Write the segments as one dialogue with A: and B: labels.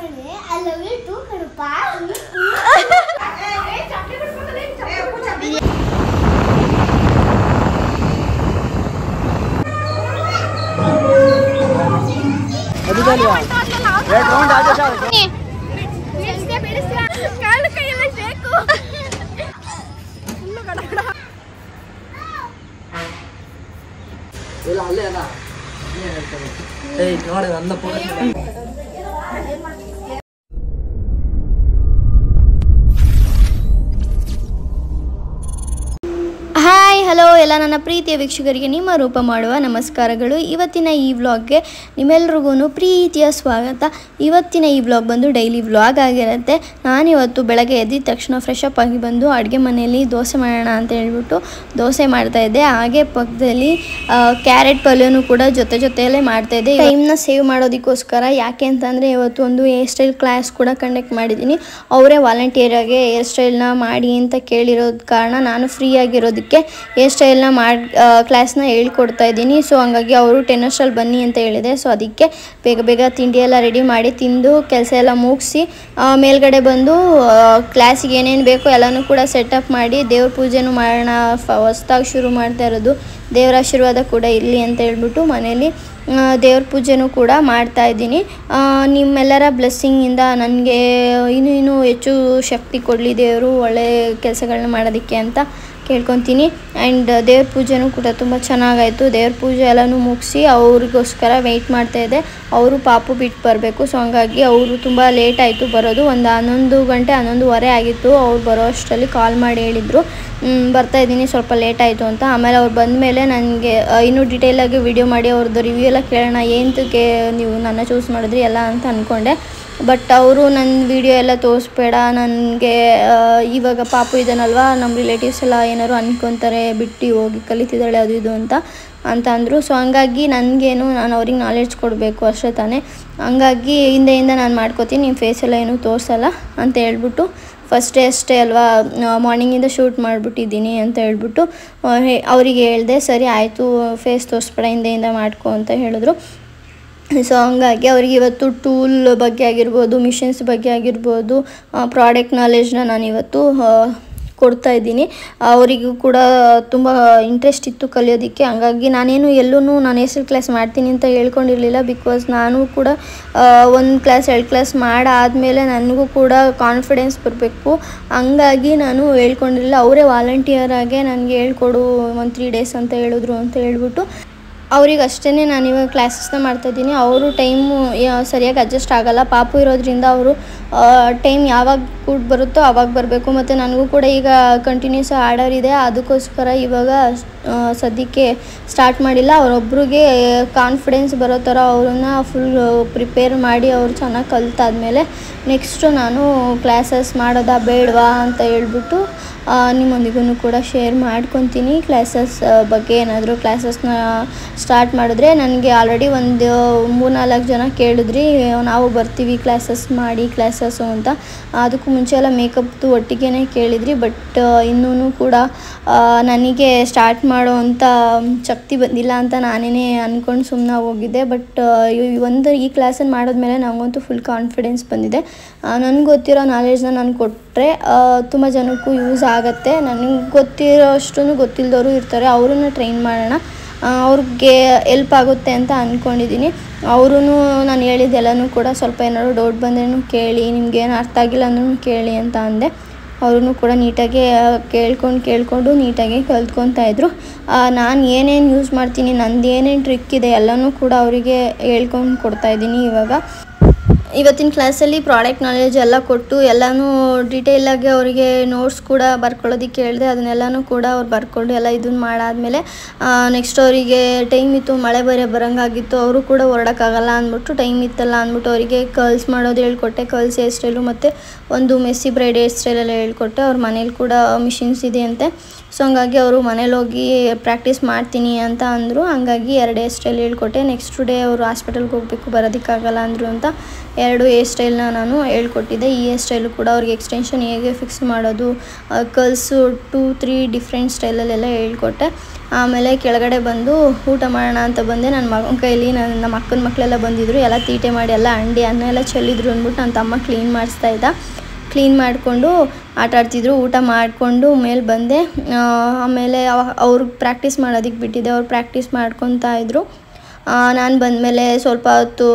A: I love you too, Karupa.
B: अभी चल यार रेड राउंड आ जा
A: काल ಕೈಯಲ್ಲಿ ಶೇಕು ಫುಲ್ ಗಡಗಡ
B: ಇಲ್ಲ ಅಲ್ಲೇ ಅಲ್ಲ ಏನು ಹೇಳ್ತಾರೆ ಏಯ್ ನೋಡಿ ನನ್ನ ಪೋಕಸ್
C: ಹಾಯ್ ಹಲೋ ಎಲ್ಲ ನನ್ನ ಪ್ರೀತಿಯ ವೀಕ್ಷಕರಿಗೆ ನಿಮ್ಮ ರೂಪ ಮಾಡುವ ನಮಸ್ಕಾರಗಳು. ಇವತ್ತಿನ ಈ ವ್ಲಾಗ್ಗೆ ನಿಮ್ಮೆಲ್ರಿಗೂ ಪ್ರೀತಿಯ ಸ್ವಾಗತ. ಇವತ್ತಿನ ಈ ವ್ಲಾಗ್ ಬಂದು ಡೈಲಿ ವ್ಲಾಗ್ ಆಗಿರುತ್ತೆ. ನಾನಿವತ್ತು ಬೆಳಗ್ಗೆ ಎದ್ದಿದ ತಕ್ಷಣ ಫ್ರೆಶ್ ಅಪ್ ಆಗಿ ಬಂದು ಅಡುಗೆ ಮನೆಯಲ್ಲಿ ದೋಸೆ ಮಾಡೋಣ ಅಂತ ಹೇಳ್ಬಿಟ್ಟು ದೋಸೆ ಮಾಡ್ತಾಯಿದ್ದೆ. ಹಾಗೆ ಪಕ್ಕದಲ್ಲಿ ಕ್ಯಾರೆಟ್ ಪಲ್ಯನೂ ಕೂಡ ಜೊತೆಯಲ್ಲೇ ಮಾಡ್ತಾಯಿದ್ದೆ. ಟೈಮ್ನ ಸೇವ್ ಮಾಡೋದಕ್ಕೋಸ್ಕರ. ಯಾಕೆ ಅಂತಂದರೆ ಇವತ್ತು ಒಂದು ಹೇರ್ ಸ್ಟೈಲ್ ಕ್ಲಾಸ್ ಕೂಡ ಕಂಡಕ್ಟ್ ಮಾಡಿದ್ದೀನಿ. ಅವರೇ ವಾಲಂಟಿಯರಾಗಿ ಹೇರ್ ಸ್ಟೈಲ್ನ ಮಾಡಿ ಅಂತ ಕೇಳಿರೋದ ಕಾರಣ ನಾನು ಫ್ರೀ ಆಗಿರೋದಕ್ಕೆ ಹೇರ್ ಸ್ಟೈಲ್ನ ಕ್ಲಾಸ್ನ ಹೇಳ್ಕೊಡ್ತಾ ಇದ್ದೀನಿ. ಸೊ ಹಂಗಾಗಿ ಅವರು 10 ಅಷ್ಟರಲ್ಲಿ ಬನ್ನಿ ಅಂತ ಹೇಳಿದೆ. ಸೊ ಅದಕ್ಕೆ ಬೇಗ ತಿಂಡಿ ಎಲ್ಲ ರೆಡಿ ಮಾಡಿ ತಿಂದು ಕೆಲಸ ಎಲ್ಲ ಮುಗಿಸಿ ಮೇಲ್ಗಡೆ ಬಂದು ಕ್ಲಾಸಿಗೆ ಏನೇನು ಬೇಕೋ ಎಲ್ಲನೂ ಕೂಡ ಸೆಟಪ್ ಮಾಡಿ ದೇವ್ರ ಪೂಜೆನೂ ಮಾಡೋಣ. ಹೊಸ್ದಾಗಿ ಶುರು ಮಾಡ್ತಾ ಇರೋದು, ದೇವರ ಆಶೀರ್ವಾದ ಕೂಡ ಇರಲಿ ಅಂತ ಹೇಳ್ಬಿಟ್ಟು ಮನೇಲಿ ದೇವ್ರ ಪೂಜೆನೂ ಕೂಡ ಮಾಡ್ತಾ ಇದ್ದೀನಿ. ನಿಮ್ಮೆಲ್ಲರ ಬ್ಲೆಸ್ಸಿಂಗಿಂದ ನನಗೆ ಇನ್ನೂ ಹೆಚ್ಚು ಶಕ್ತಿ ಕೊಡಲಿ ದೇವರು ಒಳ್ಳೆ ಕೆಲಸಗಳನ್ನ ಮಾಡೋದಕ್ಕೆ ಅಂತ ಕೇಳ್ಕೊತೀನಿ. ಆ್ಯಂಡ್ ದೇವ್ರ ಪೂಜೆನೂ ಕೂಡ ತುಂಬ ಚೆನ್ನಾಗಾಯಿತು. ದೇವ್ರ ಪೂಜೆ ಎಲ್ಲನೂ ಮುಗಿಸಿ ಅವ್ರಿಗೋಸ್ಕರ ವೆಯ್ಟ್ ಮಾಡ್ತಾಯಿದ್ದೆ. ಅವರು ಪಾಪು ಬಿಟ್ಟು ಬರಬೇಕು. ಸೊ ಹಂಗಾಗಿ ಅವರು ತುಂಬ ಲೇಟ್ ಆಯಿತು ಬರೋದು. ಒಂದು 11 ಗಂಟೆ 11:15 ಆಗಿತ್ತು. ಅವ್ರು ಬರೋ ಅಷ್ಟರಲ್ಲಿ ಕಾಲ್ ಮಾಡಿ ಹೇಳಿದರು ಬರ್ತಾಯಿದ್ದೀನಿ, ಸ್ವಲ್ಪ ಲೇಟ್ ಆಯಿತು ಅಂತ. ಆಮೇಲೆ ಅವ್ರು ಬಂದಮೇಲೆ ನನಗೆ ಇನ್ನೂ ಡೀಟೇಲಾಗಿ ವಿಡಿಯೋ ಮಾಡಿ ಅವ್ರದ್ದು ರಿವ್ಯೂ ಎಲ್ಲ ಕೇಳೋಣ, ಏನಕ್ಕೆ ನೀವು ನನ್ನ ಚೂಸ್ ಮಾಡಿದ್ರಿ ಎಲ್ಲ ಅಂತ ಅಂದ್ಕೊಂಡೆ. ಬಟ್ ಅವರು ನನ್ನ ವಿಡಿಯೋ ಎಲ್ಲ ತೋರಿಸ್ಬೇಡ, ನನಗೆ ಇವಾಗ ಪಾಪು ಇದನ್ನಲ್ವ, ನಮ್ಮ ರಿಲೇಟಿವ್ಸ್ ಎಲ್ಲ ಏನಾದ್ರು ಅಂದ್ಕೊತಾರೆ ಬಿಟ್ಟು ಹೋಗಿ ಕಲಿತಿದ್ದಾಳೆ ಅದು ಇದು ಅಂತ ಅಂದರು. ಸೊ ಹಂಗಾಗಿ ನನಗೇನು ನಾನು ಅವ್ರಿಗೆ ನಾಲೆಡ್ಜ್ ಕೊಡಬೇಕು ಅಷ್ಟೇ ತಾನೇ. ಹಂಗಾಗಿ ಹಿಂದೆಯಿಂದ ನಾನು ಮಾಡ್ಕೋತೀನಿ, ನಿಮ್ಮ ಫೇಸೆಲ್ಲ ಏನೂ ತೋರಿಸಲ್ಲ ಅಂತ ಹೇಳ್ಬಿಟ್ಟು ಫಸ್ಟ್ ಡೇ ಅಷ್ಟೇ ಅಲ್ವಾ ಮಾರ್ನಿಂಗಿಂದ ಶೂಟ್ ಮಾಡಿಬಿಟ್ಟಿದ್ದೀನಿ ಅಂತ ಹೇಳ್ಬಿಟ್ಟು ಅವರಿಗೆ ಹೇಳಿದೆ. ಸರಿ ಆಯಿತು, ಫೇಸ್ ತೋರಿಸ್ಬೇಡ, ಹಿಂದೆಯಿಂದ ಮಾಡ್ಕೊ ಅಂತ ಹೇಳಿದ್ರು. ಸೊ ಹಂಗಾಗಿ ಅವ್ರಿಗೆ ಇವತ್ತು ಟೂಲ್ ಬಗ್ಗೆ ಆಗಿರ್ಬೋದು, ಮಿಷಿನ್ಸ್ ಬಗ್ಗೆ ಆಗಿರ್ಬೋದು, ಪ್ರಾಡಕ್ಟ್ ನಾಲೆಜ್ನ ನಾನಿವತ್ತು ಕೊಡ್ತಾಯಿದ್ದೀನಿ. ಅವರಿಗೂ ಕೂಡ ತುಂಬ ಇಂಟ್ರೆಸ್ಟ್ ಇತ್ತು ಕಲಿಯೋದಕ್ಕೆ. ಹಂಗಾಗಿ ನಾನೇನು ನಾನು ಹೆಸರು ಕ್ಲಾಸ್ ಮಾಡ್ತೀನಿ ಅಂತ ಹೇಳ್ಕೊಂಡಿರಲಿಲ್ಲ. ಬಿಕಾಸ್ ನಾನು ಕೂಡ 1 ಕ್ಲಾಸ್ 2 ಕ್ಲಾಸ್ ಮಾಡಾದಮೇಲೆ ನನಗೂ ಕೂಡ ಕಾನ್ಫಿಡೆನ್ಸ್ ಬರಬೇಕು. ಹಂಗಾಗಿ ನಾನು ಹೇಳ್ಕೊಂಡಿರಲಿಲ್ಲ. ಅವರೇ ವಾಲಂಟಿಯರಾಗೆ ನನಗೆ ಹೇಳ್ಕೊಡು 1 3 ಡೇಸ್ ಅಂತ ಹೇಳಿದ್ರು ಅಂತ ಹೇಳ್ಬಿಟ್ಟು ಅವ್ರಿಗೆ ಅಷ್ಟೇ ನಾನು ಇವಾಗ ಕ್ಲಾಸಸ್ನ ಮಾಡ್ತಾಯಿದ್ದೀನಿ. ಅವರು ಟೈಮು ಸರಿಯಾಗಿ ಅಡ್ಜಸ್ಟ್ ಆಗೋಲ್ಲ, ಪಾಪು ಇರೋದ್ರಿಂದ ಅವರು ಟೈಮ್ ಯಾವಾಗ ಕೂಡ್ ಬರುತ್ತೋ ಆವಾಗ ಬರಬೇಕು. ಮತ್ತು ನನಗೂ ಕೂಡ ಈಗ ಕಂಟಿನ್ಯೂಸ್ ಆರ್ಡರ್ ಇದೆ, ಅದಕ್ಕೋಸ್ಕರ ಇವಾಗ ಸದ್ಯಕ್ಕೆ ಸ್ಟಾರ್ಟ್ ಮಾಡಿಲ್ಲ. ಅವರೊಬ್ರಿಗೆ ಕಾನ್ಫಿಡೆನ್ಸ್ ಬರೋ ಥರ ಅವ್ರನ್ನ ಫುಲ್ ಪ್ರಿಪೇರ್ ಮಾಡಿ ಅವ್ರು ಚೆನ್ನಾಗಿ ಕಲಿತಾದ್ಮೇಲೆ ನೆಕ್ಸ್ಟು ನಾನು ಕ್ಲಾಸಸ್ ಮಾಡೋದಾ ಬೇಡವಾ ಅಂತ ಹೇಳ್ಬಿಟ್ಟು ನಿಮ್ಮೊಂದಿಗೂ ಕೂಡ ಶೇರ್ ಮಾಡ್ಕೊತೀನಿ. ಕ್ಲಾಸಸ್ ಬಗ್ಗೆ ಏನಾದರೂ ಕ್ಲಾಸಸ್ನ ಸ್ಟಾರ್ಟ್ ಮಾಡಿದ್ರೆ ನನಗೆ ಆಲ್ರೆಡಿ ಒಂದು 3-4 ಜನ ಕೇಳಿದ್ರಿ, ನಾವು ಬರ್ತೀವಿ ಕ್ಲಾಸಸ್ ಮಾಡಿ ಕ್ಲಾಸಸ್ಸು ಅಂತ. ಅದಕ್ಕೂ ಮುಂಚೆ ಎಲ್ಲ ಮೇಕಪ್ದು ಒಟ್ಟಿಗೆ ಕೇಳಿದ್ರಿ. ಬಟ್ ಇನ್ನೂ ಕೂಡ ನನಗೆ ಸ್ಟಾರ್ಟ್ ಮಾಡೋ ಅಂಥ ಶಕ್ತಿ ಬಂದಿಲ್ಲ ಅಂತ ನಾನೇ ಅಂದ್ಕೊಂಡು ಸುಮ್ಮನೆ ಹೋಗಿದ್ದೆ. ಬಟ್ ಈ ಕ್ಲಾಸನ್ನು ಮಾಡಿದ್ಮೇಲೆ ನನಗಂತೂ ಫುಲ್ ಕಾನ್ಫಿಡೆನ್ಸ್ ಬಂದಿದೆ. ನನಗೆ ಗೊತ್ತಿರೋ ನಾಲೆಜ್ನ ನಾನು ಕೊಟ್ಟರೆ ತುಂಬ ಜನಕ್ಕೂ ಯೂಸ್ ಆಗುತ್ತೆ. ನನಗೆ ಗೊತ್ತಿರೋ ಅಷ್ಟು ಗೊತ್ತಿಲ್ಲದವರು ಇರ್ತಾರೆ, ಅವ್ರನ್ನ ಟ್ರೈನ್ ಮಾಡೋಣ, ಅವ್ರಿಗೆ ಎಲ್ಪ್ ಆಗುತ್ತೆ ಅಂತ ಅಂದ್ಕೊಂಡಿದ್ದೀನಿ. ಅವರೂ ನಾನು ಹೇಳಿದ್ದೆಲ್ಲನೂ ಕೂಡ ಸ್ವಲ್ಪ ಏನಾದ್ರು ಡೌಟ್ ಬಂದ್ರೂ ಕೇಳಿ, ನಿಮ್ಗೇನು ಅರ್ಥ ಆಗಿಲ್ಲ ಅಂದ್ರೂ ಕೇಳಿ ಅಂತ ಅಂದೆ. ಅವ್ರೂ ಕೂಡ ನೀಟಾಗಿ ಕೇಳ್ಕೊಂಡು ನೀಟಾಗಿ ಕಲ್ತ್ಕೊತಾಯಿದ್ರು. ನಾನು ಏನೇನು ಯೂಸ್ ಮಾಡ್ತೀನಿ, ನಂದು ಏನೇನು ಟ್ರಿಕ್ ಇದೆ ಎಲ್ಲನೂ ಕೂಡ ಅವರಿಗೆ ಹೇಳ್ಕೊಂಡು ಕೊಡ್ತಾಯಿದ್ದೀನಿ. ಇವತ್ತಿನ ಕ್ಲಾಸಲ್ಲಿ ಪ್ರಾಡಕ್ಟ್ ನಾಲೆಜ್ ಎಲ್ಲ ಕೊಟ್ಟು ಎಲ್ಲನೂ ಡೀಟೇಲಾಗಿ ಅವರಿಗೆ ನೋಟ್ಸ್ ಕೂಡ ಬರ್ಕೊಳ್ಳೋದಕ್ಕೆ ಹೇಳಿದೆ. ಅದನ್ನೆಲ್ಲನೂ ಕೂಡ ಅವ್ರು ಬರ್ಕೊಂಡು ಎಲ್ಲ ಇದನ್ನು ಮಾಡಾದಮೇಲೆ ನೆಕ್ಸ್ಟ್ ಅವರಿಗೆ ಟೈಮ್ ಇತ್ತು, ಮಳೆ ಬರೋಂಗಾಗಿತ್ತು. ಅವರು ಕೂಡ ಹೊರಡೋಕ್ಕಾಗಲ್ಲ ಅಂದ್ಬಿಟ್ಟು ಟೈಮ್ ಇತ್ತಲ್ಲ ಅಂದ್ಬಿಟ್ಟು ಅವರಿಗೆ ಕರ್ಲ್ಸ್ ಮಾಡೋದು ಹೇಳ್ಕೊಟ್ಟೆ. ಕರ್ಲ್ಸ್ ಹೇರ್ ಸ್ಟೈಲು ಮತ್ತು ಒಂದು ಮೆಸ್ಸಿ ಬ್ರೈಡ್ ಹೇರ್ ಸ್ಟೈಲೆಲ್ಲ ಹೇಳ್ಕೊಟ್ಟೆ. ಅವ್ರ ಮನೇಲಿ ಕೂಡ ಮಿಷಿನ್ಸ್ ಇದೆ ಅಂತೆ. ಸೊ ಹಂಗಾಗಿ ಅವರು ಮನೇಲಿ ಹೋಗಿ ಪ್ರಾಕ್ಟೀಸ್ ಮಾಡ್ತೀನಿ ಅಂತ ಅಂದರು. ಹಂಗಾಗಿ 2 ಹೇರ್ ಸ್ಟೈಲ್ ಹೇಳ್ಕೊಟ್ಟೆ. ನೆಕ್ಸ್ಟ್ ಡೇ ಅವರು ಹಾಸ್ಪಿಟಲ್ಗೆ ಹೋಗಬೇಕು, ಬರೋದಕ್ಕಾಗಲ್ಲ ಅಂದರು ಅಂತ 2 ಹೇರ್ ಸ್ಟೈಲ್ನ ನಾನು ಹೇಳ್ಕೊಟ್ಟಿದ್ದೆ. ಈ ಹೇರ್ ಸ್ಟೈಲು ಕೂಡ ಅವ್ರಿಗೆ ಎಕ್ಸ್ಟೆನ್ಷನ್ ಹೇಗೆ ಫಿಕ್ಸ್ ಮಾಡೋದು, ಕರ್ಲ್ಸು 2-3 ಡಿಫ್ರೆಂಟ್ ಸ್ಟೈಲಲ್ಲೆಲ್ಲ ಹೇಳ್ಕೊಟ್ಟೆ. ಆಮೇಲೆ ಕೆಳಗಡೆ ಬಂದು ಊಟ ಮಾಡೋಣ ಅಂತ ಬಂದೆ. ನನ್ನ ಮಗನ ಕೈಲಿ ನಮ್ಮ ಅಕ್ಕನ ಮಕ್ಕಳೆಲ್ಲ ಬಂದಿದ್ದರು, ಎಲ್ಲ ತೀಟೆ ಮಾಡಿ ಎಲ್ಲ ಅಂಡಿ ಅನ್ನ ಎಲ್ಲ ಚೆಲ್ಲಿದ್ರು ಅಂದ್ಬಿಟ್ಟು ನನ್ನ ತಮ್ಮ ಕ್ಲೀನ್ ಮಾಡಿಸ್ತಾಯಿದ್ದ. ಕ್ಲೀನ್ ಮಾಡಿಕೊಂಡು ಆಟ ಆಡ್ತಿದ್ರು. ಊಟ ಮಾಡಿಕೊಂಡು ಮೇಲೆ ಬಂದೆ. ಆಮೇಲೆ ಅವ್ರಿಗೆ ಪ್ರಾಕ್ಟೀಸ್ ಮಾಡೋದಕ್ಕೆ ಬಿಟ್ಟಿದ್ದೆ. ಅವ್ರು ಪ್ರಾಕ್ಟೀಸ್ ಮಾಡ್ಕೊತಾ ಇದ್ರು. ನಾನು ಬಂದಮೇಲೆ ಸ್ವಲ್ಪ ಹೊತ್ತು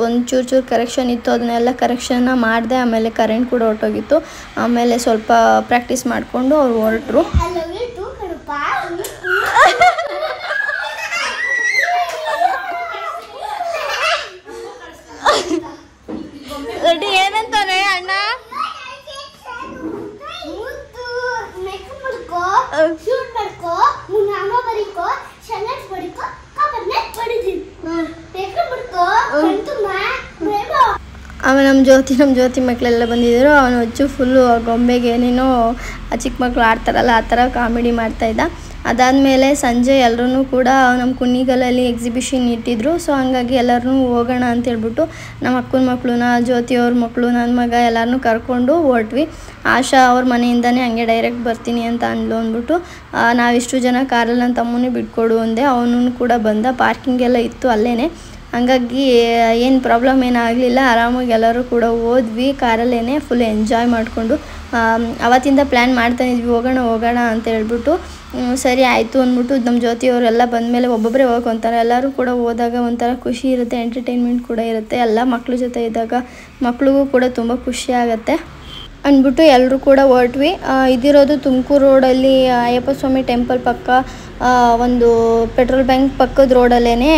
C: ಒಂದು ಚೂರು ಕರೆಕ್ಷನ್ ಇತ್ತು, ಅದನ್ನೆಲ್ಲ ಕರೆಕ್ಷನ್ನ ಮಾಡಿದೆ. ಆಮೇಲೆ ಕರೆಂಟ್ ಕೂಡ ಹೊರಟೋಗಿತ್ತು. ಆಮೇಲೆ ಸ್ವಲ್ಪ ಪ್ರಾಕ್ಟೀಸ್ ಮಾಡಿಕೊಂಡು ಅವ್ರು ಹೊರಟರು. ಏನಂತಾನೆ ಅಣ್ಣ? ಆಮೇಲೆ ನಮ್ಮ ಜ್ಯೋತಿ ಮಕ್ಕಳೆಲ್ಲ ಬಂದಿದ್ದರು. ಅವನು ಹಚ್ಚು ಫುಲ್ಲು ಗೊಂಬೆಗೆ ಏನೇನೋ ಚಿಕ್ಕ ಮಕ್ಕಳು ಆಡ್ತಾರಲ್ಲ ಆ ಥರ ಕಾಮಿಡಿ ಮಾಡ್ತಾಯಿದ್ದ. ಅದಾದಮೇಲೆ ಸಂಜೆ ಎಲ್ಲರೂ ಕೂಡ ನಮ್ಮ ಕುಣಿಗಲಲ್ಲಿ ಎಕ್ಸಿಬಿಷನ್ ಇಟ್ಟಿದ್ರು. ಸೊ ಹಂಗಾಗಿ ಎಲ್ಲರೂ ಹೋಗೋಣ ಅಂತೇಳ್ಬಿಟ್ಟು ನಮ್ಮ ಅಕ್ಕನ ಮಕ್ಕಳನ್ನ, ಜ್ಯೋತಿಯವ್ರ ಮಕ್ಕಳು, ನನ್ನ ಮಗ ಎಲ್ಲರನ್ನೂ ಕರ್ಕೊಂಡು ಹೊರಟ್ವಿ. ಆಶಾ ಅವ್ರ ಮನೆಯಿಂದನೇ ಹಂಗೆ ಡೈರೆಕ್ಟ್ ಬರ್ತೀನಿ ಅಂತ ಅಂದ್ಲು ಅಂದ್ಬಿಟ್ಟು ನಾವಿಷ್ಟು ಜನ ಕಾರಲ್ಲಿ ನನ್ನ ತಮ್ಮನೇ ಬಿಟ್ಕೊಡು ಅಂದೆ. ಅವನು ಕೂಡ ಬಂದ. ಪಾರ್ಕಿಂಗ್ ಎಲ್ಲ ಇತ್ತು ಅಲ್ಲೇ. ಹಂಗಾಗಿ ಏನು ಪ್ರಾಬ್ಲಮ್ ಏನಾಗಲಿಲ್ಲ, ಆರಾಮಾಗಿ ಎಲ್ಲರೂ ಕೂಡ ಹೋದ್ವಿ ಕಾರಲ್ಲೇ. ಫುಲ್ ಎಂಜಾಯ್ ಮಾಡಿಕೊಂಡು ಅವತ್ತಿಂದ ಪ್ಲ್ಯಾನ್ ಮಾಡ್ತಾಯಿದ್ವಿ ಹೋಗೋಣ ಅಂತ ಹೇಳ್ಬಿಟ್ಟು. ಸರಿ ಆಯಿತು ಅಂದ್ಬಿಟ್ಟು ನಮ್ಮ ಜ್ಯೋತಿಯವರೆಲ್ಲ ಬಂದಮೇಲೆ ಒಬ್ಬೊಬ್ಬರೇ ಹೋಗೋಂತಾರೆ. ಎಲ್ಲರೂ ಕೂಡ ಹೋದಾಗ ಒಂಥರ ಖುಷಿ ಇರುತ್ತೆ, ಎಂಟರ್ಟೈನ್ಮೆಂಟ್ ಕೂಡ ಇರುತ್ತೆ. ಎಲ್ಲ ಮಕ್ಳ ಜೊತೆ ಇದ್ದಾಗ ಮಕ್ಳಿಗೂ ಕೂಡ ತುಂಬ ಖುಷಿ ಆಗುತ್ತೆ ಅಂದ್ಬಿಟ್ಟು ಎಲ್ಲರೂ ಕೂಡ ಹೊರಟ್ವಿ. ಇದಿರೋದು ತುಮಕೂರು ರೋಡಲ್ಲಿ ಅಯ್ಯಪ್ಪ ಸ್ವಾಮಿ ಟೆಂಪಲ್ ಪಕ್ಕ ಒಂದು ಪೆಟ್ರೋಲ್ ಬ್ಯಾಂಕ್ ಪಕ್ಕದ ರೋಡಲ್ಲೇ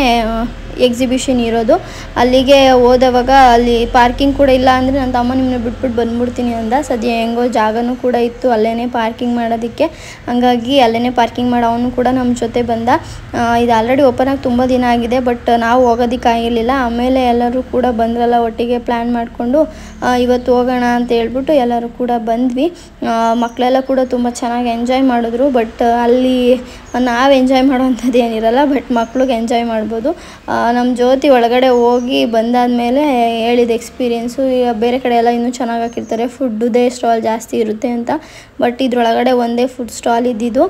C: ಎಕ್ಸಿಬಿಷನ್ ಇರೋದು. ಅಲ್ಲಿಗೆ ಹೋದವಾಗ ಅಲ್ಲಿ ಪಾರ್ಕಿಂಗ್ ಕೂಡ ಇಲ್ಲ ಅಂದರೆ ನನ್ನ ತಮ್ಮ ನಿಮ್ಮನ್ನ ಬಿಟ್ಬಿಟ್ಟು ಬಂದ್ಬಿಡ್ತೀನಿ ಅಂದ. ಸದ್ಯ ಹೆಂಗೋ ಜಾಗನೂ ಕೂಡ ಇತ್ತು ಅಲ್ಲೇ ಪಾರ್ಕಿಂಗ್ ಮಾಡೋದಕ್ಕೆ. ಹಂಗಾಗಿ ಅಲ್ಲೇ ಪಾರ್ಕಿಂಗ್ ಮಾಡಿ ಅವನು ಕೂಡ ನಮ್ಮ ಜೊತೆ ಬಂದ. ಇದು ಆಲ್ರೆಡಿ ಓಪನ್ ಆಗಿ ತುಂಬ ದಿನ ಆಗಿದೆ, ಬಟ್ ನಾವು ಹೋಗೋದಕ್ಕಾಗಿರಲಿಲ್ಲ. ಆಮೇಲೆ ಎಲ್ಲರೂ ಕೂಡ ಬಂದ್ರಲ್ಲ, ಒಟ್ಟಿಗೆ ಪ್ಲ್ಯಾನ್ ಮಾಡಿಕೊಂಡು ಇವತ್ತು ಹೋಗೋಣ ಅಂತ ಹೇಳ್ಬಿಟ್ಟು ಎಲ್ಲರೂ ಕೂಡ ಬಂದ್ವಿ. ಮಕ್ಕಳೆಲ್ಲ ಕೂಡ ತುಂಬ ಚೆನ್ನಾಗಿ ಎಂಜಾಯ್ ಮಾಡಿದ್ರು. ಬಟ್ ಅಲ್ಲಿ ನಾವು ಎಂಜಾಯ್ ಮಾಡೋವಂಥದ್ದು ಏನಿರಲ್ಲ, ಬಟ್ ಮಕ್ಳಿಗೆ ಎಂಜಾಯ್ ಮಾಡ್ಬೋದು. ನಮ್ಮ ಜ್ಯೋತಿ ಒಳಗಡೆ ಹೋಗಿ ಬಂದಾದಮೇಲೆ ಹೇಳಿದ ಎಕ್ಸ್ಪೀರಿಯೆನ್ಸು. ಬೇರೆ ಕಡೆ ಎಲ್ಲ ಇನ್ನೂ ಚೆನ್ನಾಗಿ ಹಾಕಿರ್ತಾರೆ, ಫುಡ್ಡುದೇ ಸ್ಟಾಲ್ ಜಾಸ್ತಿ ಇರುತ್ತೆ ಅಂತ. ಬಟ್ ಇದ್ರೊಳಗಡೆ ಒಂದೇ ಫುಡ್ ಸ್ಟಾಲ್ ಇದ್ದಿದ್ದು.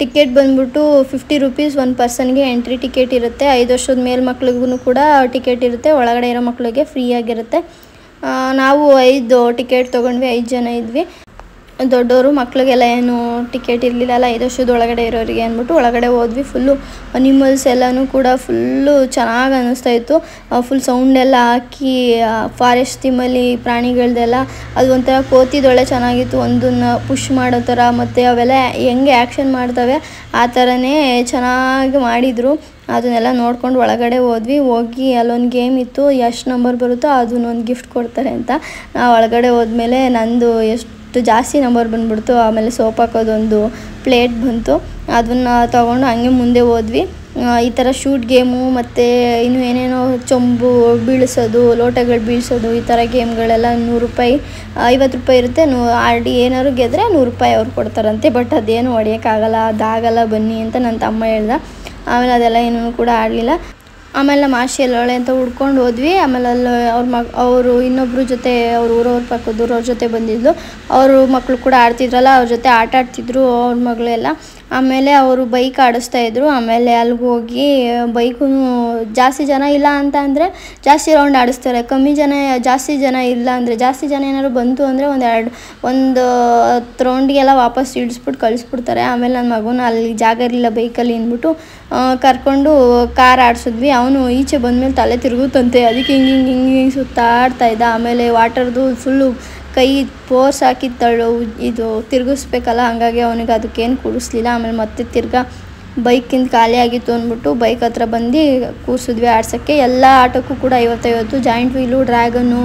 C: ಟಿಕೆಟ್ ಬಂದ್ಬಿಟ್ಟು 50 ರೂಪೀಸ್ 1 ಪರ್ಸನ್ಗೆ ಎಂಟ್ರಿ ಟಿಕೆಟ್ ಇರುತ್ತೆ. 5 ವರ್ಷದ ಮೇಲ್ ಮಕ್ಳಿಗೂ ಕೂಡ ಟಿಕೆಟ್ ಇರುತ್ತೆ, ಒಳಗಡೆ ಇರೋ ಮಕ್ಕಳಿಗೆ ಫ್ರೀಯಾಗಿರುತ್ತೆ. ನಾವು 5 ಟಿಕೆಟ್ ತೊಗೊಂಡ್ವಿ, 5 ಜನ ಇದ್ವಿ. ದೊಡ್ಡವರು ಮಕ್ಳಿಗೆಲ್ಲ ಏನು ಟಿಕೆಟ್ ಇರಲಿಲ್ಲ, 5 ವರ್ಷದ ಒಳಗಡೆ ಇರೋರಿಗೆ ಅಂದ್ಬಿಟ್ಟು ಒಳಗಡೆ ಹೋದ್ವಿ. ಫುಲ್ಲು ಅನಿಮಲ್ಸ್ ಎಲ್ಲನೂ ಕೂಡ ಫುಲ್ಲು ಚೆನ್ನಾಗಿ ಅನ್ನಿಸ್ತಾಯಿತ್ತು. ಫುಲ್ ಸೌಂಡೆಲ್ಲ ಹಾಕಿ ಫಾರೆಸ್ಟ್ ಥೀಮಲ್ಲಿ ಪ್ರಾಣಿಗಳದೆಲ್ಲ ಅದು ಒಂಥರ ಕೋತಿದೊಳ್ಳೆ ಚೆನ್ನಾಗಿತ್ತು. ಒಂದನ್ನು ಪುಷ್ ಮಾಡೋ ಥರ ಮತ್ತು ಅವೆಲ್ಲ ಹೆಂಗೆ ಆ್ಯಕ್ಷನ್ ಮಾಡ್ತವೆ ಆ ಥರನೇ ಚೆನ್ನಾಗಿ ಮಾಡಿದರು. ಅದನ್ನೆಲ್ಲ ನೋಡ್ಕೊಂಡು ಒಳಗಡೆ ಹೋಗಿ ಅಲ್ಲೊಂದು ಗೇಮ್ ಇತ್ತು, ಎಷ್ಟು ನಂಬರ್ ಬರುತ್ತೋ ಅದನ್ನೊಂದು ಗಿಫ್ಟ್ ಕೊಡ್ತಾರೆ ಅಂತ. ನಾವು ಒಳಗಡೆ ಹೋದ್ಮೇಲೆ ನಂದು ಎಷ್ಟು ಜಾಸ್ತಿ ನಂಬರ್ ಬಂದ್ಬಿಡ್ತು. ಆಮೇಲೆ ಸೋಪ್ ಹಾಕೋದೊಂದು ಪ್ಲೇಟ್ ಬಂತು, ಅದನ್ನು ತೊಗೊಂಡು ಹಂಗೆ ಮುಂದೆ ಹೋದ್ವಿ. ಈ ಥರ ಶೂಟ್ ಗೇಮು ಮತ್ತು ಇನ್ನು ಏನೇನೋ ಚೊಂಬು ಬೀಳಿಸೋದು, ಲೋಟಗಳು ಬೀಳಿಸೋದು, ಈ ಥರ ಗೇಮ್ಗಳೆಲ್ಲ 100 ರೂಪಾಯಿ 50 ರೂಪಾಯಿ ಇರುತ್ತೆ. ಆಡಿ ಏನಾದ್ರು ಗೆದ್ರೆ 100 ರೂಪಾಯಿ ಅವ್ರು ಕೊಡ್ತಾರಂತೆ. ಬಟ್ ಅದೇನು ಹೊಡೆಯೋಕ್ಕಾಗಲ್ಲ, ಅದಾಗಲ್ಲ ಬನ್ನಿ ಅಂತ ನನ್ನ ತಮ್ಮ ಹೇಳ್ದ. ಆಮೇಲೆ ಅದೆಲ್ಲ ಏನೂ ಕೂಡ ಆಡಲಿಲ್ಲ. ಆಮೇಲೆ ನಮ್ಮ ಆಶೆ ಎಲ್ಲೊಳೆ ಅಂತ ಹುಡ್ಕೊಂಡು ಹೋದ್ವಿ. ಆಮೇಲೆ ಅಲ್ಲಿ ಅವರು ಇನ್ನೊಬ್ಬರು ಜೊತೆ ಅವ್ರ ಊರವ್ರ ಪಕ್ಕದವ್ರ ಜೊತೆ ಬಂದಿದ್ಲು. ಅವರು ಮಕ್ಕಳು ಕೂಡ ಆಡ್ತಿದ್ರಲ್ಲ, ಅವ್ರ ಜೊತೆ ಆಟ ಆಡ್ತಿದ್ರು ಅವ್ರ ಮಗಳೆಲ್ಲ. ಆಮೇಲೆ ಅವರು ಬೈಕ್ ಆಡಿಸ್ತಾಯಿದ್ರು. ಆಮೇಲೆ ಅಲ್ಲಿಗೆ ಹೋಗಿ ಬೈಕು ಜಾಸ್ತಿ ಜನ ಇಲ್ಲ ಅಂತ ಅಂದರೆ ಜಾಸ್ತಿ ರೌಂಡ್ ಆಡಿಸ್ತಾರೆ. ಜಾಸ್ತಿ ಜನ ಇಲ್ಲ ಅಂದರೆ, ಜಾಸ್ತಿ ಜನ ಏನಾದ್ರು ಬಂತು ಅಂದರೆ ಒಂದು 10 ರೌಂಡಿಗೆಲ್ಲ ವಾಪಸ್ ಇಳಿಸ್ಬಿಟ್ಟು ಕಳಿಸ್ಬಿಡ್ತಾರೆ. ಆಮೇಲೆ ನನ್ನ ಮಗನ ಅಲ್ಲಿ ಜಾಗ ಇರಲಿಲ್ಲ ಬೈಕಲ್ಲಿ ಅಂದ್ಬಿಟ್ಟು ಕರ್ಕೊಂಡು ಕಾರ್ ಆಡಿಸಿದ್ವಿ. ಅವನು ಈಚೆ ಬಂದಮೇಲೆ ತಲೆ ತಿರುಗುತ್ತಂತೆ, ಅದಕ್ಕೆ ಹಿಂಗೆ ಸುತ್ತಾಡ್ತಾ ಇದ್ದ. ಆಮೇಲೆ ವಾಟರ್ದು ಫುಲ್ಲು ಕೈ ಫೋರ್ಸ್ ಹಾಕಿ ಇದು ತಿರುಗಿಸ್ಬೇಕಲ್ಲ, ಹಾಗಾಗಿ ಅವನಿಗೆ ಅದಕ್ಕೇನು ಕೂರಿಸ್ಲಿಲ್ಲ. ಆಮೇಲೆ ಮತ್ತೆ ತಿರ್ಗಾ ಬೈಕಿಂದ ಖಾಲಿ ಆಗಿತ್ತು ಅಂದ್ಬಿಟ್ಟು ಬೈಕ್ ಹತ್ರ ಬಂದು ಕೂರಿಸಿದ್ವಿ ಆಡ್ಸೋಕ್ಕೆ. ಎಲ್ಲ ಆಟೋಕ್ಕೂ ಕೂಡ 50 ಜಾಯಿಂಟ್ ವೀಲು, ಡ್ರ್ಯಾಗನ್ನು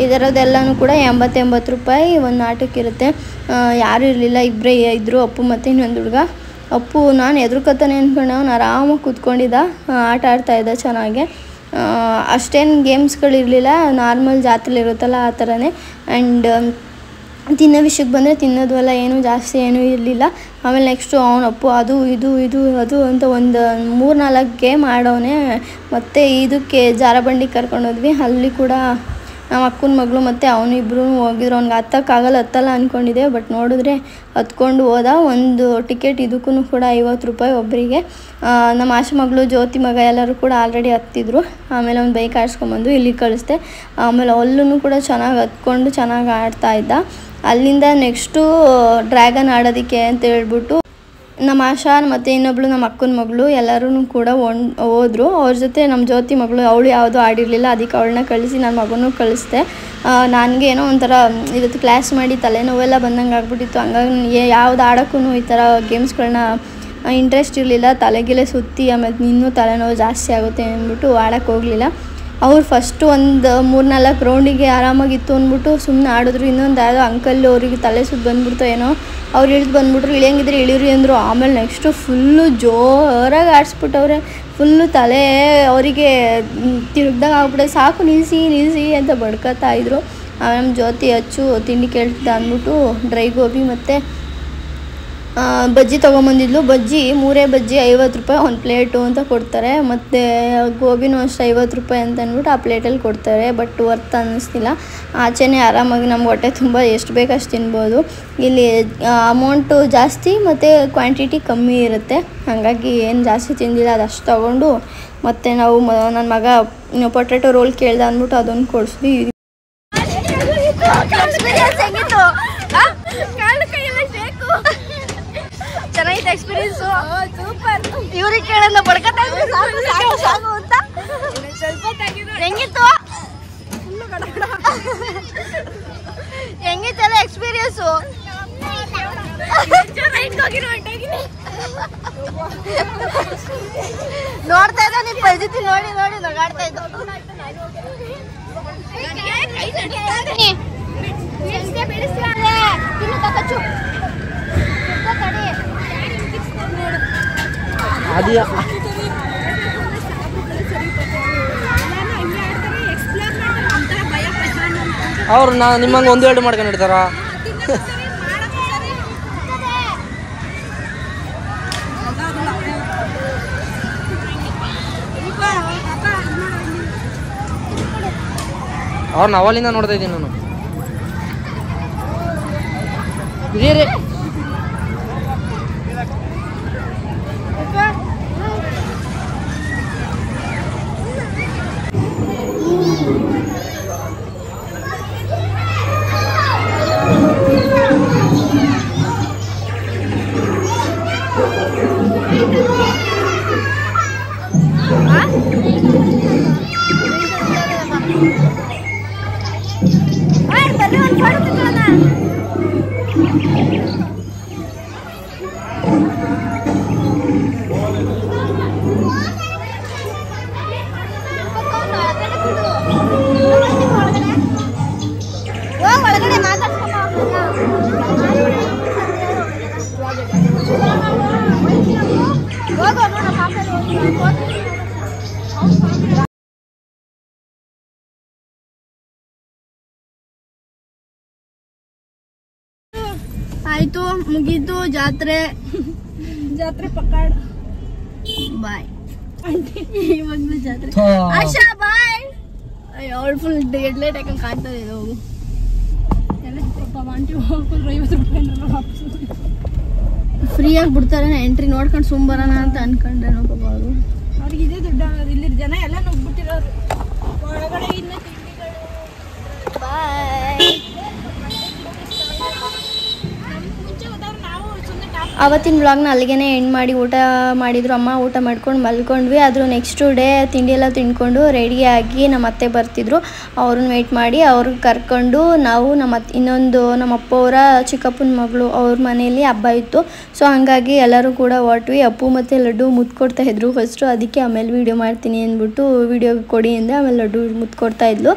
C: ಇದರದ್ದೆಲ್ಲನೂ ಕೂಡ 80 ರೂಪಾಯಿ ಒಂದು ಆಟಕ್ಕಿರುತ್ತೆ. ಯಾರೂ ಇರಲಿಲ್ಲ, ಇಬ್ಬರೇ ಇದ್ದರು, ಅಪ್ಪು ಮತ್ತು ಇನ್ನೊಂದು ಹುಡುಗ. ಅಪ್ಪು ನಾನು ಎದುರುಕತ್ತಾನೆ ಅಂದ್ಕೊಂಡೆ, ಅವ್ನು ಆರಾಮಾಗಿ ಕೂತ್ಕೊಂಡಿದ್ದ, ಆಟ ಆಡ್ತಾಯಿದ್ದ ಚೆನ್ನಾಗೆ. ಅಷ್ಟೇನು ಗೇಮ್ಸ್ಗಳಿರಲಿಲ್ಲ, ನಾರ್ಮಲ್ ಜಾತ್ರೆಲಿ ಇರುತ್ತಲ್ಲ ಆ ಥರನೇ. ಆ್ಯಂಡ್ ತಿನ್ನೋ ವಿಷಯಕ್ಕೆ ಬಂದರೆ ತಿನ್ನೋದು ಎಲ್ಲ ಏನೂ ಜಾಸ್ತಿ ಏನೂ ಇರಲಿಲ್ಲ. ಆಮೇಲೆ ನೆಕ್ಸ್ಟು ಅವನಪ್ಪು ಅದು ಅದು ಅಂತ ಒಂದು 3-4 ಗೇಮ್ ಆಡೋನೆ. ಮತ್ತು ಇದಕ್ಕೆ ಜಾರಬಂಡಿಗೆ ಕರ್ಕೊಂಡೋದ್ವಿ. ಅಲ್ಲಿ ಕೂಡ ನಮ್ಮ ಅಕ್ಕನ ಮಗಳು ಮತ್ತು ಅವನು ಇಬ್ಬರು ಹೋಗಿದ್ರು. ಅವ್ನಿಗೆ ಹತ್ತಲ್ಲ ಅಂದ್ಕೊಂಡಿದ್ದೆ, ಬಟ್ ನೋಡಿದ್ರೆ ಹತ್ಕೊಂಡು ಹೋದ. ಒಂದು ಟಿಕೆಟ್ ಇದಕ್ಕೂ ಕೂಡ 50 ರೂಪಾಯಿ ಒಬ್ಬರಿಗೆ. ನಮ್ಮ ಆಶಾ ಮಗಳು ಜ್ಯೋತಿ ಮಗ ಎಲ್ಲರೂ ಕೂಡ ಆಲ್ರೆಡಿ ಹತ್ತಿದ್ರು. ಆಮೇಲೆ ಒಂದು ಬೈಕ್ ಆಡಿಸ್ಕೊಂಬಂದು ಇಲ್ಲಿಗೆ ಕಳಿಸ್ದೆ. ಆಮೇಲೆ ಅಲ್ಲೂ ಕೂಡ ಚೆನ್ನಾಗಿ ಹತ್ಕೊಂಡು ಚೆನ್ನಾಗಿ ಆಡ್ತಾಯಿದ್ದ. ಅಲ್ಲಿಂದ ನೆಕ್ಸ್ಟು ಡ್ರ್ಯಾಗನ್ ಆಡೋದಕ್ಕೆ ಅಂತ ಹೇಳ್ಬಿಟ್ಟು ನಮ್ಮ ಆಶಾ ಮತ್ತು ಇನ್ನೊಬ್ಳು ನಮ್ಮ ಅಕ್ಕನ ಮಗಳು ಎಲ್ಲರೂ ಕೂಡ ಹೋದರು. ಅವ್ರ ಜೊತೆ ನಮ್ಮ ಜ್ಯೋತಿ ಮಗಳು ಅವಳು ಯಾವುದೂ ಆಡಿರಲಿಲ್ಲ, ಅದಕ್ಕೆ ಅವಳನ್ನ ಕಳಿಸಿ ನನ್ನ ಮಗನೂ ಕಳಿಸ್ದೆ. ನನಗೇನೋ ಒಂಥರ ಇವತ್ತು ಕ್ಲಾಸ್ ಮಾಡಿ ತಲೆನೋವೆಲ್ಲ ಬಂದಂಗೆ ಆಗ್ಬಿಟ್ಟಿತ್ತು. ಹಂಗಾಗಿ ಯಾವ್ದು ಆಡೋಕ್ಕೂ ಈ ಥರ ಗೇಮ್ಸ್ಗಳನ್ನ ಇಂಟ್ರೆಸ್ಟ್ ಇರಲಿಲ್ಲ. ತಲೆಗೆಲೆ ಸುತ್ತಿ ಆಮೇಲೆ ಇನ್ನೂ ತಲೆನೋವು ಜಾಸ್ತಿ ಆಗುತ್ತೆ ಅಂದ್ಬಿಟ್ಟು ಆಡೋಕ್ಕೆ ಹೋಗಲಿಲ್ಲ. ಅವ್ರು ಫಸ್ಟು ಒಂದು 3-4 ರೌಂಡಿಗೆ ಆರಾಮಾಗಿತ್ತು ಅಂದ್ಬಿಟ್ಟು ಸುಮ್ಮನೆ ಆಡಿದ್ರು. ಇನ್ನೊಂದು ಯಾವುದೋ ಅಂಕಲ್ ಅವರಿಗೆ ತಲೆ ಸುತ್ತ ಬಂದ್ಬಿಡ್ತೋ ಏನೋ, ಅವ್ರು ಇಳಿದು ಬಂದ್ಬಿಟ್ರು. ಇಳಿಯಂಗಿದ್ರೆ ಇಳಿರಿ ಅಂದರು. ಆಮೇಲೆ ನೆಕ್ಸ್ಟು ಫುಲ್ಲು ಜೋರಾಗಿ ಆಡಿಸ್ಬಿಟ್ಟವ್ರೆ. ಫುಲ್ಲು ತಲೆ ಅವರಿಗೆ ತಿರುಗ್ದಾಗ ಆಗ್ಬಿಟ್ಟೆ. ಸಾಕು ನಿಲ್ಲಿಸಿ ಅಂತ ಬಡ್ಕೊತಾ ಇದ್ರು. ನಮ್ಮ ಜ್ಯೋತಿ ಅಚ್ಚು ತಿಂಡಿ ಕೇಳ್ತಿದ್ದ ಅಂದ್ಬಿಟ್ಟು ಡ್ರೈ ಗೋಬಿ ಮತ್ತು ಬಜ್ಜಿ ತೊಗೊಂಬಂದಿದ್ಲು. ಬಜ್ಜಿ 3 ಬಜ್ಜಿ 50 ರೂಪಾಯಿ ಒಂದು ಪ್ಲೇಟು ಅಂತ ಕೊಡ್ತಾರೆ. ಮತ್ತು ಗೋಬಿನೂ ಅಷ್ಟು 50 ರೂಪಾಯಿ ಅಂತ ಅಂದ್ಬಿಟ್ಟು ಆ ಪ್ಲೇಟಲ್ಲಿ ಕೊಡ್ತಾರೆ. But worth ಅನ್ನಿಸ್ತಿಲ್ಲ. ಆಚೆನೇ ಆರಾಮಾಗಿ ನಮ್ಗೆ ಹೊಟ್ಟೆ ತುಂಬ ಎಷ್ಟು ಬೇಕಷ್ಟು ತಿನ್ಬೋದು. ಇಲ್ಲಿ ಅಮೌಂಟು ಜಾಸ್ತಿ ಮತ್ತು ಕ್ವಾಂಟಿಟಿ ಕಮ್ಮಿ ಇರುತ್ತೆ. ಹಾಗಾಗಿ ಏನು ಜಾಸ್ತಿ ತಿಂದಿಲ್ಲ, ಅದಷ್ಟು ತೊಗೊಂಡು ಮತ್ತು ನಾವು ನನ್ನ ಮಗ ಪೊಟ್ಯಾಟೊ ರೋಲ್ ಕೇಳ್ದೆ ಅಂದ್ಬಿಟ್ಟು ಅದೊಂದು ಕೊಡಿಸ್ವಿ.
A: ಚೆನ್ನಾಗಿತ್ತು ಎಕ್ಸ್ಪೀರಿಯನ್ಸು, ಸೂಪರ್. ಇವ್ರಿಗೆ ಕೇಳೋಣ ಬಡ್ಕತ್ತ ಸಾಕು ಅಂತ. ಹೆಂಗಿತ್ತು ಹೆಂಗಿತ್ತಲ್ಲ ಎಕ್ಸ್ಪೀರಿಯನ್ಸು? ನೋಡ್ತಾ ಇದ್ದ ನೀನ್ ಪರಿಸ್ಥಿತಿ ನೋಡಿ ನಗಾಡ್ತಾ ಇದ್ದ.
B: ಅವ್ರು ನಿಮ್ಮಂಗೆ 1-2 ಮಾಡ್ಕೊಂಡು ಇಡ್ತಾರ. ಅವ್ರು ನಾವಲ್ಲಿಂದ ನೋಡ್ತಾ ಇದ್ದೀನಿ ನಾನು.
C: ಆಯ್ತು, ಮುಗೀತು ಜಾತ್ರೆ ಪಕ್ಕಾಡ್. ಬಾಯ್ ಇವಾಗ್ಲೂ ಜಾತ್ರೆ. ಆಶಾ ಬಾಯ್. ಅವಳು ಫುಲ್ ಲೇಟ್ ಯಾಕಂಗೆ ಕಾಣ್ತಾ ಇದೆ. ಹೋಗು ಫ್ರೀಯಾಗಿ ಬಿಡ್ತಾರೆ ಎಂಟ್ರಿ ನೋಡ್ಕೊಂಡು ಸುಂಬರೋಣ ಅಂತ ಅನ್ಕೊಂಡ್ರೆ ಪಾಪ ಅವರು. ಅವ್ರಿಗೆ ಇದೇ ದುಡ್ಡು. ಇಲ್ಲಿ ಜನ ಎಲ್ಲ ನುಗ್ಬಿಟ್ಟಿರೋರು ಒಳಗಡೆ. ಇನ್ನು ತಿಂಡಿಗಳು. ಬಾಯ್. ಅವತ್ತಿನ ವ್ಲಾಗ್ನ ಅಲ್ಲಿಗೆ ಎಂಡ್ ಮಾಡಿ ಊಟ ಮಾಡಿದ್ರು ಅಮ್ಮ. ಊಟ ಮಾಡ್ಕೊಂಡು ಮಲ್ಕೊಂಡ್ವಿ. ಅದ್ರ ನೆಕ್ಸ್ಟ್ ಡೇ ತಿಂಡಿ ಎಲ್ಲ ತಿನ್ಕೊಂಡು ರೆಡಿಯಾಗಿ ನಮ್ಮ ಅತ್ತೆ ಬರ್ತಿದ್ರು. ಅವ್ರನ್ನ ವೆಯ್ಟ್ ಮಾಡಿ ಅವ್ರಿಗೆ ಕರ್ಕೊಂಡು ನಾವು ಇನ್ನೊಂದು ನಮ್ಮ ಅಪ್ಪ ಅವರ ಚಿಕ್ಕಪ್ಪನ ಮಗಳು ಅವ್ರ ಮನೆಯಲ್ಲಿ ಹಬ್ಬ ಇತ್ತು. ಸೊ ಹಾಗಾಗಿ ಎಲ್ಲರೂ ಕೂಡ ಹೊರಟ್ವಿ. ಅಪ್ಪು ಮತ್ತು ಲಡ್ಡು ಮುತ್ಕೊಡ್ತಾ ಇದ್ರು ಫಸ್ಟು. ಅದಕ್ಕೆ ಆಮೇಲೆ ವೀಡಿಯೋ ಮಾಡ್ತೀನಿ ಅಂದ್ಬಿಟ್ಟು ವೀಡಿಯೋ ಕೊಡಿ ಅಂದೆ. ಆಮೇಲೆ ಲಡ್ಡು ಮುತ್ಕೊಡ್ತಾ ಇದ್ಲು.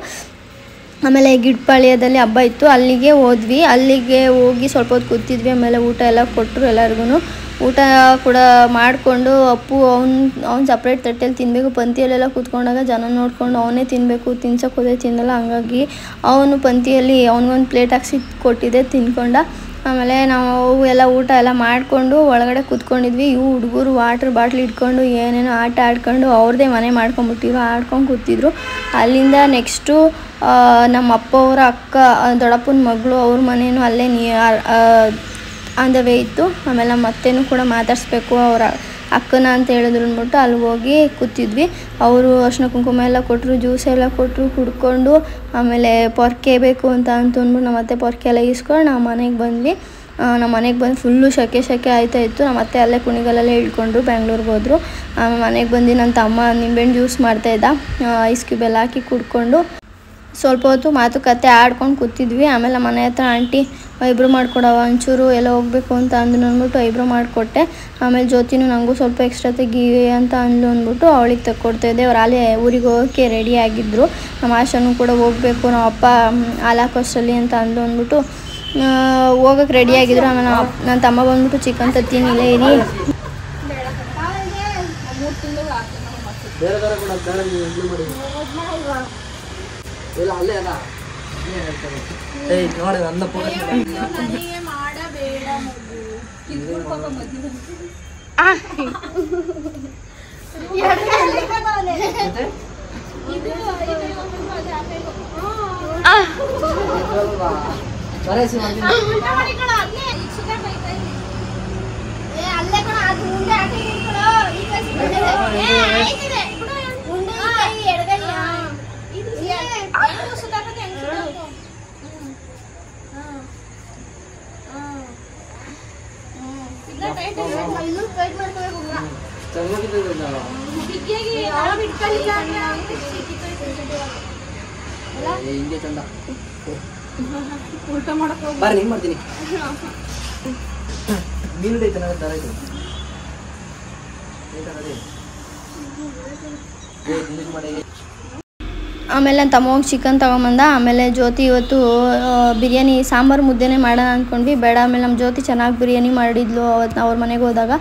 C: ಆಮೇಲೆ ಗಿಡ್ಪಾಳ್ಯದಲ್ಲಿ ಹಬ್ಬ ಇತ್ತು, ಅಲ್ಲಿಗೆ ಹೋದ್ವಿ. ಅಲ್ಲಿಗೆ ಹೋಗಿ ಸ್ವಲ್ಪ ಹೊತ್ತು ಕೂತಿದ್ವಿ. ಆಮೇಲೆ ಊಟ ಎಲ್ಲ ಕೊಟ್ಟರು ಎಲ್ಲರಿಗೂ. ಊಟ ಕೂಡ ಮಾಡಿಕೊಂಡು ಅಪ್ಪು ಅವ್ನು ಸಪ್ರೇಟ್ ತಟ್ಟೆಯಲ್ಲಿ ತಿನ್ನಬೇಕು. ಪಂಕ್ತಿಯಲ್ಲೆಲ್ಲ ಕೂತ್ಕೊಂಡಾಗ ಜನ ನೋಡ್ಕೊಂಡು ಅವನೇ ತಿನ್ನಬೇಕು, ತಿನ್ಸೋಕೆ ಹೋದೆ ತಿನ್ನಲ್ಲ. ಹಂಗಾಗಿ ಅವನು ಪಂಕ್ತಿಯಲ್ಲಿ ಅವನಿಗೊಂದು ಪ್ಲೇಟ್ ಹಾಕ್ಸಿ ಕೊಟ್ಟಿದ್ದೆ, ತಿನ್ಕೊಂಡ. ಆಮೇಲೆ ನಾವು ಎಲ್ಲ ಊಟ ಎಲ್ಲ ಮಾಡಿಕೊಂಡು ಒಳಗಡೆ ಕೂತ್ಕೊಂಡಿದ್ವಿ. ಇವು ಹುಡುಗರು ವಾಟ್ರ್ ಬಾಟ್ಲ್ ಇಟ್ಕೊಂಡು ಏನೇನೋ ಆಟ ಆಡ್ಕೊಂಡು ಅವ್ರದ್ದೇ ಮನೆ ಮಾಡ್ಕೊಂಬಿಟ್ಟಿದ್ರು, ಆಡ್ಕೊಂಡು ಕೂತಿದ್ರು. ಅಲ್ಲಿಂದ ನೆಕ್ಸ್ಟು ನಮ್ಮ ಅಪ್ಪ ಅವರ ಅಕ್ಕ ದೊಡ್ಡಪ್ಪನ ಮಗಳು ಅವ್ರ ಮನೇನೂ ಅಲ್ಲೇ ಆನ್ ದ ವೇ ಇತ್ತು. ಆಮೇಲೆ ನಮ್ಮ ಅತ್ತೆನೂ ಕೂಡ ಮಾತಾಡಿಸ್ಬೇಕು ಅವರ ಅಕ್ಕನ ಅಂತ ಹೇಳಿದ್ರು ಅಂದ್ಬಿಟ್ಟು ಅಲ್ಲಿ ಹೋಗಿ ಕೂತಿದ್ವಿ. ಅವರು ಅರ್ಶಿನ ಕುಂಕುಮ ಎಲ್ಲ ಕೊಟ್ಟರು, ಜ್ಯೂಸ್ ಎಲ್ಲ ಕೊಟ್ಟರು, ಕುಡ್ಕೊಂಡು ಆಮೇಲೆ ಪೊರ್ಕೆ ಬೇಕು ಅಂತ ಅಂದ್ಬಿಟ್ಟು ನಮ್ಮ ಅತ್ತೆ ಪೊರ್ಕೆ ಎಲ್ಲ ಈಸ್ಕೊಂಡು ನಾವು ಮನೆಗೆ ಬಂದ್ವಿ. ನಮ್ಮ ಮನೆಗೆ ಬಂದು ಫುಲ್ಲು ಶೆಕೆ ಆಯ್ತಾಯಿತ್ತು. ನಮ್ಮ ಅತ್ತೆ ಅಲ್ಲೇ ಕುಣಿಗಲಲ್ಲೇ ಇಳ್ಕೊಂಡ್ರು, ಬ್ಯಾಂಗ್ಳೂರ್ಗೆ ಹೋದರು. ಆಮೇಲೆ ಮನೆಗೆ ಬಂದು ನನ್ನ ತಮ್ಮ ನಿಂಬೆಹಣ್ಣು ಜ್ಯೂಸ್ ಮಾಡ್ತಾಯಿದ್ದ, ಐಸ್ ಕ್ಯೂಬ್ ಎಲ್ಲ ಹಾಕಿ ಕುಡ್ಕೊಂಡು ಸ್ವಲ್ಪ ಹೊತ್ತು ಮಾತುಕತೆ ಆಡ್ಕೊಂಡು ಕೂತಿದ್ವಿ. ಆಮೇಲೆ ನಮ್ಮ ಮನೆ ಹತ್ರ ಆಂಟಿ ಐಬ್ರೋ ಮಾಡ್ಕೊಡವ ಒಂಚೂರು ಎಲ್ಲ ಹೋಗಬೇಕು ಅಂತ ಅಂದು ಅಂದ್ಬಿಟ್ಟು ಐಬ್ರೋ ಮಾಡಿಕೊಟ್ಟೆ. ಆಮೇಲೆ ಜ್ಯೋತಿನೂ ನನಗೂ ಸ್ವಲ್ಪ ಎಕ್ಸ್ಟ್ರಾ ತೆಗಿ ಅಂತ ಅಂದ್ಲು ಅಂದ್ಬಿಟ್ಟು ಅವಳಿಗೆ ತಕ್ಕೊಡ್ತಾಯಿದ್ದೆ. ಅವ್ರು ಅಲ್ಲೇ ಊರಿಗೆ ಹೋಗೋಕ್ಕೆ ರೆಡಿ ಆಗಿದ್ದರು. ನಮ್ಮ ಆಶಾನೂ ಕೂಡ ಹೋಗಬೇಕು, ನಮ್ಮ ಅಪ್ಪ ಹಾಲು ಹಾಕೋಷ್ಟರಲ್ಲಿ ಅಂತ ಅಂದ್ಲು ಅಂದ್ಬಿಟ್ಟು ಹೋಗೋಕ್ಕೆ ರೆಡಿ ಆಗಿದ್ರು. ಆಮೇಲೆ ನನ್ನ ತಮ್ಮ ಬಂದ್ಬಿಟ್ಟು ಚಿಕನ್ ತತ್ತೀನಿ ಇಲ್ಲೇ ಇರಿ
B: ಇಲ್ಲ ಅಲ್ಲೇ ಅಲ್ಲ ನೋಡಿ ನನ್ನ ಹಿಂಗೆ ಚಂದ ಬರ್ರಿ ಹಿಂಗೆ ಮಾಡ್ತೀನಿ. ಮೀನು ಐತೆ ನನಗೆ ತರ ಇದು ಮಾಡಿ.
C: ಆಮೇಲೆ ನನ್ನ ತಮ್ಮ ಹೋಗಿ ಚಿಕನ್ ತೊಗೊಂಬಂದ. ಆಮೇಲೆ ಜ್ಯೋತಿ ಇವತ್ತು ಬಿರಿಯಾನಿ ಸಾಂಬಾರು ಮುದ್ದೆನೇ ಮಾಡೋಣ ಅಂದ್ಕೊಂಡ್ವಿ, ಬೇಡ. ಆಮೇಲೆ ನಮ್ಮ ಜ್ಯೋತಿ ಚೆನ್ನಾಗಿ ಬಿರಿಯಾನಿ ಮಾಡಿದ್ಲು ಅವತ್ತು ನಾವು ಅವ್ರ ಮನೆಗೆ ಹೋದಾಗ.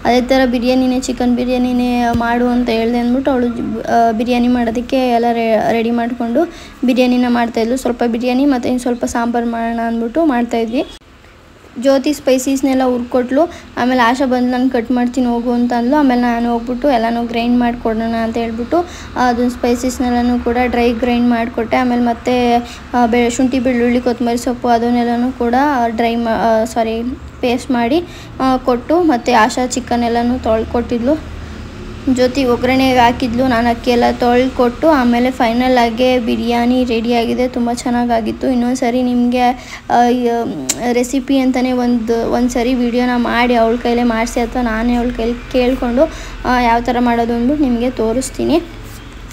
C: ಅದೇ ಥರ ಬಿರಿಯಾನಿನೇ ಚಿಕನ್ ಬಿರಿಯಾನಿನೇ ಮಾಡು ಅಂತ ಹೇಳಿದೆ ಅಂದ್ಬಿಟ್ಟು ಅವಳು ಬಿರಿಯಾನಿ ಮಾಡೋದಕ್ಕೆ ಎಲ್ಲ ರೆಡಿ ಮಾಡಿಕೊಂಡು ಬಿರಿಯಾನಿನ ಮಾಡ್ತಾಯಿದ್ಲು. ಸ್ವಲ್ಪ ಬಿರಿಯಾನಿ ಮತ್ತು ಇನ್ನು ಸ್ವಲ್ಪ ಸಾಂಬಾರು ಮಾಡೋಣ ಅಂದ್ಬಿಟ್ಟು ಮಾಡ್ತಾಯಿದ್ವಿ. ಜ್ಯೋತಿ ಸ್ಪೈಸೀಸ್ನೆಲ್ಲ ಹುರ್ಕೊಟ್ಲು. ಆಮೇಲೆ ಆಶಾ ಬಂದು ನಾನು ಕಟ್ ಮಾಡ್ತೀನಿ ಹೋಗು ಅಂತ ಅಂದ್ಲು. ಆಮೇಲೆ ನಾನು ಹೋಗ್ಬಿಟ್ಟು ಎಲ್ಲನೂ ಗ್ರೈಂಡ್ ಮಾಡಿಕೊಡೋಣ ಅಂತ ಹೇಳ್ಬಿಟ್ಟು ಅದನ್ನು ಸ್ಪೈಸೀಸ್ನೆಲ್ಲನೂ ಕೂಡ ಡ್ರೈ ಗ್ರೈಂಡ್ ಮಾಡಿಕೊಟ್ಟೆ. ಆಮೇಲೆ ಮತ್ತೆ ಶುಂಠಿ ಬೆಳ್ಳುಳ್ಳಿ ಕೊತ್ತಂಬರಿ ಸೊಪ್ಪು ಅದನ್ನೆಲ್ಲನೂ ಕೂಡ ಪೇಸ್ಟ್ ಮಾಡಿ ಕೊಟ್ಟು, ಮತ್ತು ಆಶಾ ಚಿಕನ್ ಎಲ್ಲನೂ ತೊಳ್ಕೊಟ್ಟಿದ್ಲು. ಜ್ಯೋತಿ ಒಗ್ಗರಣೆಗೆ ಹಾಕಿದ್ಲು, ನಾನು ಅಕ್ಕಿ ಎಲ್ಲ ತೊಳ್ಕೊಟ್ಟು ಆಮೇಲೆ ಫೈನಲ್ ಆಗಿ ಬಿರಿಯಾನಿ ರೆಡಿಯಾಗಿದೆ. ತುಂಬ ಚೆನ್ನಾಗಾಗಿತ್ತು. ಇನ್ನೊಂದು ಸರಿ ನಿಮಗೆ ರೆಸಿಪಿ ಅಂತಲೇ ಒಂದು ಸರಿ ವೀಡಿಯೋನ ಮಾಡಿ ಅವಳ ಕೈಲೇ ಮಾಡಿಸಿ ಅಥವಾ ನಾನೇ ಅವಳ ಕೈಲಿ ಕೇಳಿಕೊಂಡು ಯಾವ ಥರ ಮಾಡೋದು ಅಂದ್ಬಿಟ್ಟು ನಿಮಗೆ ತೋರಿಸ್ತೀನಿ.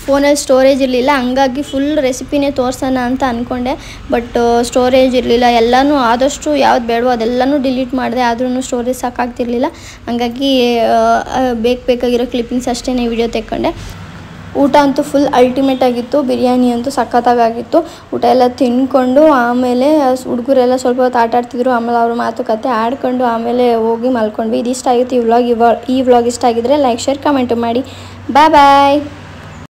C: ಫೋನಲ್ಲಿ ಸ್ಟೋರೇಜ್ ಇರಲಿಲ್ಲ, ಹಂಗಾಗಿ ಫುಲ್ ರೆಸಿಪಿನೇ ತೋರಿಸೋಣ ಅಂತ ಅಂದ್ಕೊಂಡೆ. ಬಟ್ ಸ್ಟೋರೇಜ್ ಇರಲಿಲ್ಲ. ಎಲ್ಲನೂ ಆದಷ್ಟು ಯಾವ್ದು ಬೇಡವೋ ಅದೆಲ್ಲನೂ ಡಿಲೀಟ್ ಮಾಡಿದೆ, ಆದ್ರೂ ಸ್ಟೋರೇಜ್ ಸಾಕಾಗ್ತಿರ್ಲಿಲ್ಲ. ಹಂಗಾಗಿ ಬೇಕಾಗಿರೋ ಕ್ಲಿಪ್ಪಿಂಗ್ಸ್ ಅಷ್ಟೇ ವಿಡಿಯೋ ತೆಕ್ಕೊಂಡೆ. ಊಟ ಅಂತೂ ಫುಲ್ ಅಲ್ಟಿಮೇಟ್ ಆಗಿತ್ತು. ಬಿರಿಯಾನಿ ಅಂತೂ ಸಖತ್ತಾಗಿತ್ತು. ಊಟ ಎಲ್ಲ ತಿನ್ಕೊಂಡು ಆಮೇಲೆ ಹುಡುಗರೆಲ್ಲ ಸ್ವಲ್ಪ ಹೊತ್ತು ಆಟ ಆಡ್ತಿದ್ರು. ಆಮೇಲೆ ಅವ್ರ ಮಾತುಕತೆ ಆಡ್ಕೊಂಡು ಆಮೇಲೆ ಹೋಗಿ ಮಲ್ಕೊಂಡ್ವಿ. ಇದಿಷ್ಟ ಆಗಿತ್ತು ಈ ವ್ಲಾಗ್ ಇಷ್ಟ ಆಗಿದ್ರೆ ಲೈಕ್ ಶೇರ್ ಕಮೆಂಟ್ ಮಾಡಿ. ಬಾಯ್.